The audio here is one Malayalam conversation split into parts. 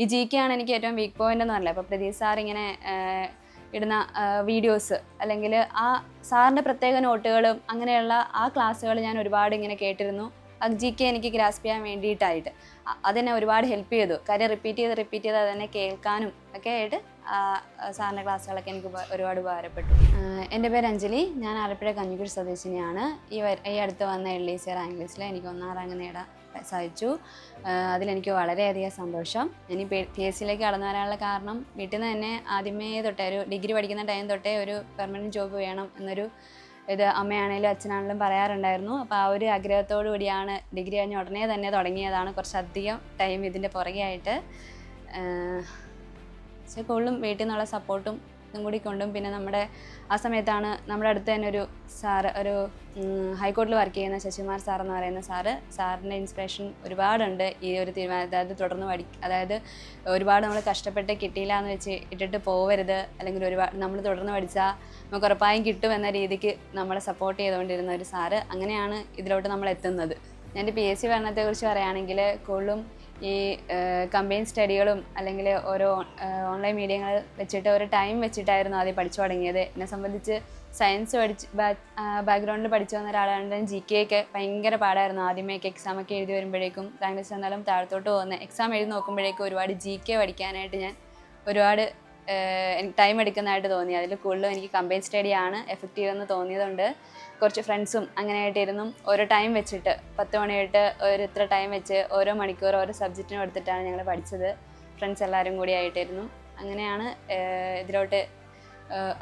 ഈ ജി കെ ആണ് എനിക്ക് ഏറ്റവും വീക്ക് പോയിന്റ് എന്ന് പറഞ്ഞത്. അപ്പോൾ പ്രദീപ് സാർ ഇങ്ങനെ ഇടുന്ന വീഡിയോസ് അല്ലെങ്കിൽ ആ സാറിൻ്റെ പ്രത്യേക നോട്ടുകളും അങ്ങനെയുള്ള ആ ക്ലാസ്സുകൾ ഞാൻ ഒരുപാട് ഇങ്ങനെ കേട്ടിരുന്നു. ജി കെ എനിക്ക് ഗ്രാസ്പ് ചെയ്യാൻ വേണ്ടിയിട്ടായിട്ട് അതെന്നെ ഒരുപാട് ഹെൽപ്പ് ചെയ്തു. കാര്യം റിപ്പീറ്റ് ചെയ്ത് അതെന്നെ കേൾക്കാനും ഒക്കെ ആയിട്ട് സാറിൻ്റെ ക്ലാസ്സുകളൊക്കെ എനിക്ക് ഒരുപാട് ഉപകാരപ്പെട്ടു. എൻ്റെ പേര് അഞ്ജലി. ഞാൻ ആലപ്പുഴ കഞ്ഞിക്കുഴി സ്വദേശിനിയാണ്. ഈ അടുത്ത് വന്ന LEC റാങ്ക് ലിസ്റ്റിൽ എനിക്ക് 1ാം റാങ്ക് നേടാൻ സാധിച്ചു. അതിലെനിക്ക് വളരെയധികം സന്തോഷം. ഇനി PSC കടന്നു വരാനുള്ള കാരണം വീട്ടിൽ നിന്ന് തന്നെ ആദ്യമേ തൊട്ടേ ഒരു ഡിഗ്രി പഠിക്കുന്ന ടൈം തൊട്ടേ ഒരു പെർമനൻറ്റ് ജോബ് വേണം എന്നൊരു ഇത് അമ്മയാണേലും അച്ഛനാണേലും പറയാറുണ്ടായിരുന്നു. അപ്പോൾ ആ ഒരു ആഗ്രഹത്തോടു കൂടിയാണ് ഡിഗ്രി കഴിഞ്ഞ ഉടനെ തന്നെ തുടങ്ങിയതാണ്. കുറച്ചധികം ടൈം ഇതിൻ്റെ പുറകെ ആയിട്ട്. പക്ഷേ കൂടുതലും വീട്ടിൽ നിന്നുള്ള സപ്പോർട്ടും ഇതും കൂടി കൊണ്ടും പിന്നെ നമ്മുടെ ആ സമയത്താണ് നമ്മുടെ അടുത്ത് തന്നെ ഒരു സാറ്, ഒരു ഹൈക്കോടതിയിൽ വർക്ക് ചെയ്യുന്ന ശശികുമാർ സാർ എന്ന് പറയുന്ന സാറിൻ്റെ ഇൻസ്പിറേഷൻ ഒരുപാടുണ്ട്. ഈ ഒരു തീരുമാനം, അതായത് തുടർന്ന് അതായത് ഒരുപാട് നമ്മൾ കഷ്ടപ്പെട്ട് കിട്ടിയില്ല എന്ന് വെച്ച് ഇട്ടിട്ട് പോവരുത്, അല്ലെങ്കിൽ ഒരുപാട് നമ്മൾ തുടർന്ന് പഠിച്ചാൽ നമുക്ക് ഉറപ്പായും കിട്ടുമെന്ന രീതിക്ക് നമ്മളെ സപ്പോർട്ട് ചെയ്തുകൊണ്ടിരുന്ന ഒരു സാറ്. അങ്ങനെയാണ് ഇതിലോട്ട് നമ്മൾ എത്തുന്നത്. ഞാൻ PSC പഠനത്തെക്കുറിച്ച് പറയുകയാണെങ്കിൽ കൂടുതലും ഈ കമ്പൈൻ സ്റ്റഡികളും അല്ലെങ്കിൽ ഓരോ ഓൺലൈൻ മീഡിയങ്ങൾ വെച്ചിട്ട് ഒരു ടൈം വെച്ചിട്ടായിരുന്നു ആദ്യം പഠിച്ചു തുടങ്ങിയത്. എന്നെ സംബന്ധിച്ച് സയൻസ് ബാക്ക്ഗ്രൗണ്ടിൽ പഠിച്ചു വന്ന ഒരാളാണ്. GK ഒക്കെ ഭയങ്കര പാടായിരുന്നു. ആദ്യമേക്ക് എക്സാമൊക്കെ എഴുതി വരുമ്പോഴേക്കും റാങ്ക് ലിസ്റ്റ് എന്നാലും താഴത്തോട്ട് പോകുന്ന എക്സാം എഴുതി നോക്കുമ്പോഴേക്കും ഒരുപാട് GK പഠിക്കാനായിട്ട് ഞാൻ ഒരുപാട് എനിക്ക് ടൈം എടുക്കുന്നതായിട്ട് തോന്നി. അതിൽ കൂടുതലും എനിക്ക് കമ്പൈൻ സ്റ്റഡിയാണ് എഫക്റ്റീവ് എന്ന് തോന്നിയതുകൊണ്ട് കുറച്ച് ഫ്രണ്ട്സും അങ്ങനെയായിട്ടിരുന്നു ഓരോ ടൈം വെച്ചിട്ട് 10 മണി തൊട്ട് ഒരു ഇത്ര ടൈം വെച്ച് ഓരോ മണിക്കൂർ ഓരോ സബ്ജക്റ്റിനും എടുത്തിട്ടാണ് ഞങ്ങൾ പഠിച്ചത്. ഫ്രണ്ട്സ് എല്ലാവരും കൂടി ആയിട്ടായിരുന്നു. അങ്ങനെയാണ് ഇതിലോട്ട്,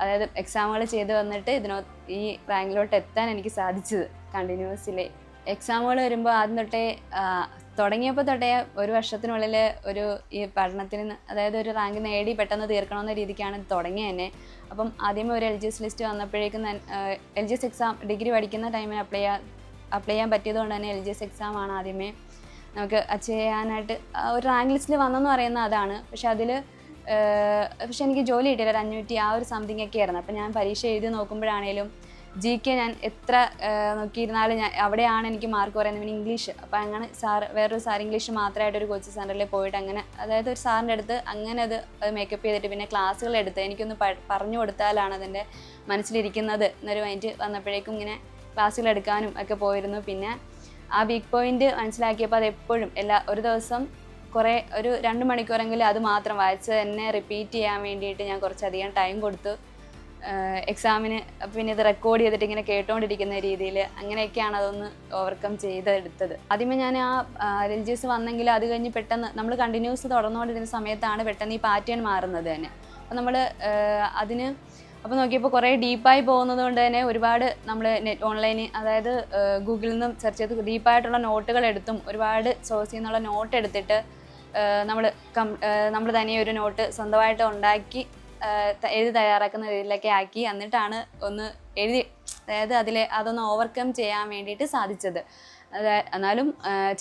അതായത് എക്സാമുകൾ ചെയ്ത് വന്നിട്ട് ഈ റാങ്കിലോട്ട് എത്താൻ എനിക്ക് സാധിച്ചത്. കണ്ടിന്യൂസിലെ എക്സാമുകൾ വരുമ്പോൾ ആദ്യം തൊട്ടേ തുടങ്ങിയപ്പോൾ തൊട്ടേ ഒരു വർഷത്തിനുള്ളിൽ ഒരു ഈ പഠനത്തിന്, അതായത് ഒരു റാങ്ക് നേടി പെട്ടെന്ന് തീർക്കണമെന്ന രീതിക്കാണ് തുടങ്ങിയത് തന്നെ. അപ്പം ആദ്യമേ ഒരു LGS ലിസ്റ്റ് വന്നപ്പോഴേക്കും LGS എക്സാം ഡിഗ്രി പഠിക്കുന്ന ടൈമിൽ അപ്ലൈ ചെയ്യാൻ പറ്റിയതുകൊണ്ട് തന്നെ LGS എക്സാമാണ് ആദ്യമേ നമുക്ക് അച്ചീവ് ചെയ്യാനായിട്ട് ഒരു റാങ്ക് ലിസ്റ്റിൽ വന്നെന്ന് പറയുന്നത് അതാണ്. പക്ഷെ എനിക്ക് ജോലി കിട്ടിയില്ല. 500 ആ ഒരു സംതിങ് ഒക്കെ ആയിരുന്നു. അപ്പം ഞാൻ പരീക്ഷ എഴുതി നോക്കുമ്പോഴാണേലും GK ഞാൻ എത്ര നോക്കിയിരുന്നാലും അവിടെയാണ് എനിക്ക് മാർക്ക് പറയുന്നത്. പിന്നെ ഇംഗ്ലീഷ്. അപ്പോൾ അങ്ങനെ വേറൊരു സാർ ഇംഗ്ലീഷ് മാത്രമായിട്ടൊരു കോച്ചിങ് സെൻറ്ററിൽ പോയിട്ട് അങ്ങനെ, അതായത് ഒരു സാറിൻ്റെ അടുത്ത് അങ്ങനെ അത് മേക്കപ്പ് ചെയ്തിട്ട് പിന്നെ ക്ലാസ്സുകളെടുത്ത് എനിക്കൊന്ന് പറഞ്ഞു കൊടുത്താലാണ് അതിൻ്റെ മനസ്സിലിരിക്കുന്നത് എന്നൊരു മൈൻഡ് വന്നപ്പോഴേക്കും ഇങ്ങനെ ക്ലാസ്സുകളെടുക്കാനും ഒക്കെ പോയിരുന്നു. പിന്നെ ആ വീക്ക് പോയിന്റ് മനസ്സിലാക്കിയപ്പോൾ അത് എപ്പോഴും ഒരു ദിവസം ഒരു 2 മണിക്കൂറെങ്കിലും അത് മാത്രം വായിച്ച് തന്നെ റിപ്പീറ്റ് ചെയ്യാൻ വേണ്ടിയിട്ട് ഞാൻ കുറച്ചധികം ടൈം കൊടുത്തു. എക്സാമിന് പിന്നെ ഇത് റെക്കോർഡ് ചെയ്തിട്ട് ഇങ്ങനെ കേട്ടോണ്ടിരിക്കുന്ന രീതിയിൽ അങ്ങനെയൊക്കെയാണ് അതൊന്ന് ഓവർകം ചെയ്തെടുത്തത്. ആദ്യമേ ഞാൻ LGS വന്നെങ്കിൽ അത് കഴിഞ്ഞ് പെട്ടെന്ന് നമ്മൾ കണ്ടിന്യൂസ് തുടർന്നുകൊണ്ടിരുന്ന സമയത്താണ് പെട്ടെന്ന് ഈ പാറ്റേൺ മാറുന്നത് തന്നെ. അപ്പോൾ നമ്മൾ അപ്പോൾ നോക്കിയപ്പോൾ കുറേ ഡീപ്പായി പോകുന്നത് കൊണ്ട് തന്നെ ഒരുപാട് നമ്മൾ ഓൺലൈന്, അതായത് ഗൂഗിളിൽ നിന്നും സെർച്ച് ചെയ്ത് ഡീപ്പായിട്ടുള്ള നോട്ടുകൾ എടുത്തും ഒരുപാട് സോഴ്സിൽ നിന്നുള്ള നോട്ട് എടുത്തിട്ട് നമ്മൾ തന്നെ ഒരു നോട്ട് സ്വന്തമായിട്ട് ഉണ്ടാക്കി എഴുതി തയ്യാറാക്കുന്ന രീതിയിലൊക്കെ ആക്കി എന്നിട്ടാണ് ഒന്ന് എഴുതി, അതായത് അതൊന്ന് ഓവർകം ചെയ്യാൻ വേണ്ടിയിട്ട് സാധിച്ചത്. എന്നാലും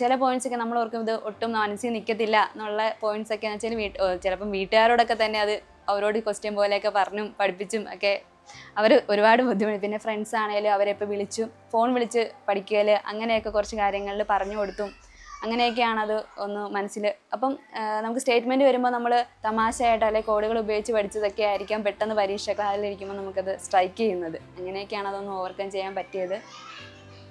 ചില പോയിന്റ്സൊക്കെ നമ്മൾ ഓർക്കും ഇത് ഒട്ടും മനസ്സിൽ നിൽക്കത്തില്ല എന്നുള്ള പോയിന്റ്സൊക്കെ എന്ന് വെച്ചാൽ ചിലപ്പം വീട്ടുകാരോടൊക്കെ തന്നെ അവരോട് ക്വസ്റ്റ്യൻ പോലെയൊക്കെ പറഞ്ഞും പഠിപ്പിച്ചും ഒക്കെ അവർ ഒരുപാട് ബുദ്ധിമുട്ട്. പിന്നെ ഫ്രണ്ട്സ് ആണെങ്കിലും അവരെപ്പോൾ ഫോൺ വിളിച്ച് പഠിക്കൽ അങ്ങനെയൊക്കെ കുറച്ച് കാര്യങ്ങളിൽ പറഞ്ഞു കൊടുത്തും അങ്ങനെയൊക്കെയാണ് അത് ഒന്ന് മനസ്സിൽ. അപ്പം നമുക്ക് സ്റ്റേറ്റ്മെൻറ്റ് വരുമ്പോൾ നമ്മൾ തമാശയായിട്ട് അല്ലെങ്കിൽ കോഡുകൾ ഉപയോഗിച്ച് പഠിച്ചതൊക്കെ ആയിരിക്കാം പെട്ടെന്ന് പരീക്ഷ ക്ലാസ്സിലിരിക്കുമ്പോൾ നമുക്കത് സ്ട്രൈക്ക് ചെയ്യുന്നത്. അങ്ങനെയൊക്കെയാണ് അതൊന്ന് ഓവർകം ചെയ്യാൻ പറ്റിയത്.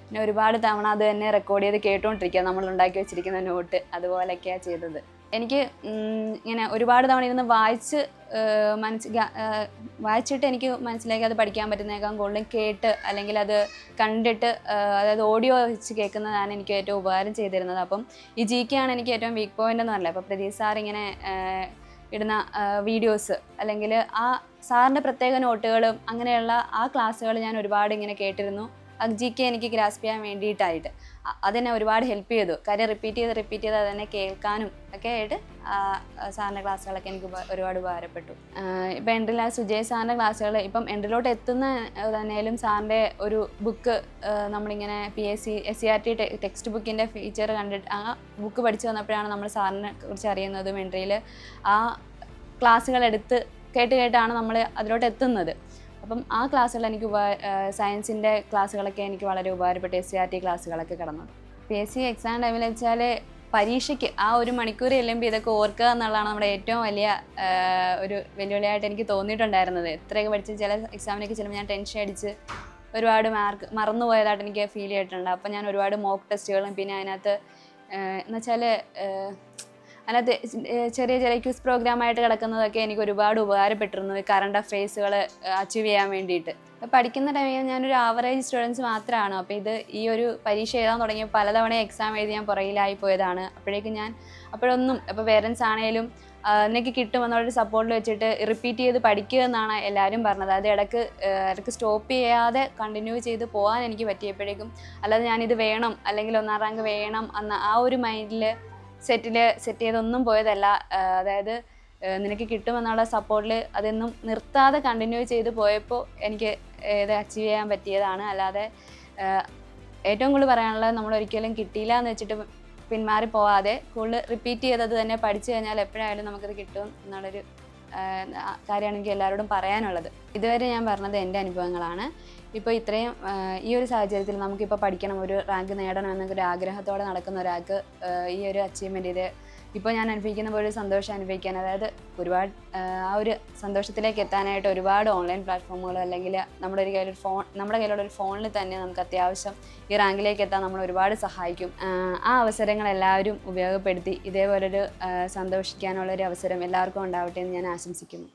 പിന്നെ ഒരുപാട് തവണ അത് തന്നെ റെക്കോർഡ് ചെയ്ത് കേട്ടുകൊണ്ടിരിക്കുക, നമ്മൾ ഉണ്ടാക്കി വെച്ചിരിക്കുന്ന നോട്ട്, അതുപോലെയൊക്കെയാണ് ചെയ്തത്. എനിക്ക് ഇങ്ങനെ ഒരുപാട് തവണ ഇരുന്ന് വായിച്ചിട്ട് എനിക്ക് മനസ്സിലാക്കി അത് പഠിക്കാൻ പറ്റുന്നേക്കാൾ കൂടുതലും കേട്ട് അല്ലെങ്കിൽ അത് കണ്ടിട്ട്, അതായത് ഓഡിയോ വെച്ച് കേൾക്കുന്നതാണ് എനിക്ക് ഏറ്റവും ഉപകാരം ചെയ്തിരുന്നത്. അപ്പം ഈ GK ആണ് എനിക്ക് ഏറ്റവും വീക്ക് പോയിന്റ് എന്ന് പറഞ്ഞത്. അപ്പോൾ പ്രദീപ് സാർ ഇങ്ങനെ ഇടുന്ന വീഡിയോസ് അല്ലെങ്കിൽ ആ സാറിൻ്റെ പ്രത്യേക നോട്ടുകളും അങ്ങനെയുള്ള ആ ക്ലാസ്സുകൾ ഞാൻ ഒരുപാട് ഇങ്ങനെ കേട്ടിരുന്നു. GK എനിക്ക് ഗ്രാസ്പ് ചെയ്യാൻ വേണ്ടിയിട്ടായിട്ട് അതെന്നെ ഒരുപാട് ഹെൽപ്പ് ചെയ്തു. കാര്യം റിപ്പീറ്റ് ചെയ്ത് അതെന്നെ കേൾക്കാനും ഒക്കെ ആയിട്ട് സാറിൻ്റെ ക്ലാസ്സുകളൊക്കെ എനിക്ക് ഒരുപാട് ഉപകാരപ്പെട്ടു. ഇപ്പം എൻട്രിയിൽ സുജയ് സാറിൻ്റെ ക്ലാസ്സുകൾ ഇപ്പം എൻട്രിലോട്ട് എത്തുന്ന തന്നെയാലും സാറിൻ്റെ ഒരു ബുക്ക് നമ്മളിങ്ങനെ PSC SCRT ടെക്സ്റ്റ് ബുക്കിൻ്റെ ഫീച്ചർ കണ്ടിട്ട് ആ ബുക്ക് പഠിച്ചു വന്നപ്പോഴാണ് നമ്മൾ സാറിനെ കുറിച്ച് അറിയുന്നതും എൻട്രിയിൽ ആ ക്ലാസ്സുകളെടുത്ത് കേട്ടാണ് നമ്മൾ അതിലോട്ട് എത്തുന്നത്. അപ്പം ആ ക്ലാസ്സുകൾ എനിക്ക് സയൻസിൻ്റെ ക്ലാസ്സുകളൊക്കെ എനിക്ക് വളരെ ഉപകാരപ്പെട്ടു. SCRT ക്ലാസ്സുകളൊക്കെ കടന്നു. PSC എക്സാം ടൈമിൽ വെച്ചാൽ പരീക്ഷയ്ക്ക് ആ ഒരു മണിക്കൂർ ചെല്ലുമ്പോൾ ഇതൊക്കെ ഓർക്കുക എന്നുള്ളതാണ് നമ്മുടെ ഏറ്റവും വലിയ ഒരു വെല്ലുവിളിയായിട്ട് എനിക്ക് തോന്നിയിട്ടുണ്ടായിരുന്നത്. എത്രയൊക്കെ പഠിച്ച് ചില എക്സാമിനൊക്കെ ചെല്ലുമ്പോൾ ഞാൻ ടെൻഷൻ അടിച്ച് ഒരുപാട് മാർക്ക് മറന്നുപോയതായിട്ട് എനിക്ക് ഫീൽ ചെയ്തിട്ടുണ്ട്. അപ്പം ഞാൻ ഒരുപാട് മോക്ക് ടെസ്റ്റുകളും പിന്നെ അതിനകത്ത് എന്നുവെച്ചാൽ അതിനകത്ത് ചെറിയ ചെറിയ ക്വിസ് പ്രോഗ്രാമായിട്ട് കിടക്കുന്നതൊക്കെ എനിക്ക് ഒരുപാട് ഉപകാരപ്പെട്ടിരുന്നു, കറണ്ട് അഫെയർസുകൾ അച്ചീവ് ചെയ്യാൻ വേണ്ടിയിട്ട്. പഠിക്കുന്ന ടൈമിൽ ഞാനൊരു ആവറേജ് സ്റ്റുഡൻസ് മാത്രമാണ്. അപ്പോൾ ഈ ഒരു പരീക്ഷ എഴുതാൻ തുടങ്ങിയ പലതവണ എക്സാം എഴുതി ഞാൻ പുറകിലായി പോയതാണ്. അപ്പോഴേക്കും ഞാൻ അപ്പോഴൊന്നും ഇപ്പോൾ പേരൻസ് ആണെങ്കിലും നിനക്ക് കിട്ടുമെന്നുള്ളൊരു സപ്പോർട്ടിൽ വെച്ചിട്ട് റിപ്പീറ്റ് ചെയ്ത് പഠിക്കുക എന്നാണ് എല്ലാവരും പറഞ്ഞത്. അത് ഇടയ്ക്ക് സ്റ്റോപ്പ് ചെയ്യാതെ കണ്ടിന്യൂ ചെയ്ത് പോകാൻ എനിക്ക് പറ്റിയപ്പോഴേക്കും, അല്ലാതെ ഞാനിത് വേണം അല്ലെങ്കിൽ 1ാം റാങ്ക് വേണം എന്ന ആ ഒരു മൈൻഡിൽ സെറ്റ് ചെയ്തൊന്നും പോയതല്ല. അതായത് നിനക്ക് കിട്ടുമെന്നുള്ള സപ്പോർട്ടിൽ അതൊന്നും നിർത്താതെ കണ്ടിന്യൂ ചെയ്ത് പോയപ്പോൾ എനിക്ക് ഇത് അച്ചീവ് ചെയ്യാൻ പറ്റിയതാണ്. അല്ലാതെ ഏറ്റവും കൂടുതൽ പറയാനുള്ളത്, നമ്മളൊരിക്കലും കിട്ടിയില്ല എന്ന് വെച്ചിട്ട് പിന്മാറി പോവാതെ കൂടുതൽ റിപ്പീറ്റ് ചെയ്തത് തന്നെ പഠിച്ചു കഴിഞ്ഞാൽ എപ്പോഴായാലും നമുക്കത് കിട്ടും എന്നുള്ളൊരു കാര്യമാണ് എനിക്ക് എല്ലാവരോടും പറയാനുള്ളത്. ഇതുവരെ ഞാൻ പറഞ്ഞത് എൻ്റെ അനുഭവങ്ങളാണ്. ഇപ്പോൾ ഇത്രയും ഈ ഒരു സാഹചര്യത്തിൽ നമുക്കിപ്പോൾ പഠിക്കണം, ഒരു റാങ്ക് നേടണം എന്നൊരു ആഗ്രഹത്തോടെ നടക്കുന്ന ഒരാൾക്ക് ഈ ഒരു അച്ചീവ്മെൻറ്റ് ഇത് ഇപ്പോൾ ഞാൻ അനുഭവിക്കുന്ന പോലെ ഒരു സന്തോഷം അനുഭവിക്കാൻ, അതായത് ഒരുപാട് ആ ഒരു സന്തോഷത്തിലേക്ക് എത്താനായിട്ട് ഒരുപാട് ഓൺലൈൻ പ്ലാറ്റ്ഫോമുകൾ അല്ലെങ്കിൽ നമ്മുടെ കയ്യിലുള്ള ഒരു ഫോണിൽ തന്നെ നമുക്ക് അത്യാവശ്യം ഈ റാങ്കിലേക്ക് എത്താൻ നമ്മൾ ഒരുപാട് സഹായിക്കും. ആ അവസരങ്ങൾ എല്ലാവരും ഉപയോഗപ്പെടുത്തി ഇതേപോലൊരു സന്തോഷിക്കാനുള്ളൊരു അവസരം എല്ലാവർക്കും ഉണ്ടാവട്ടെ എന്ന് ഞാൻ ആശംസിക്കുന്നു.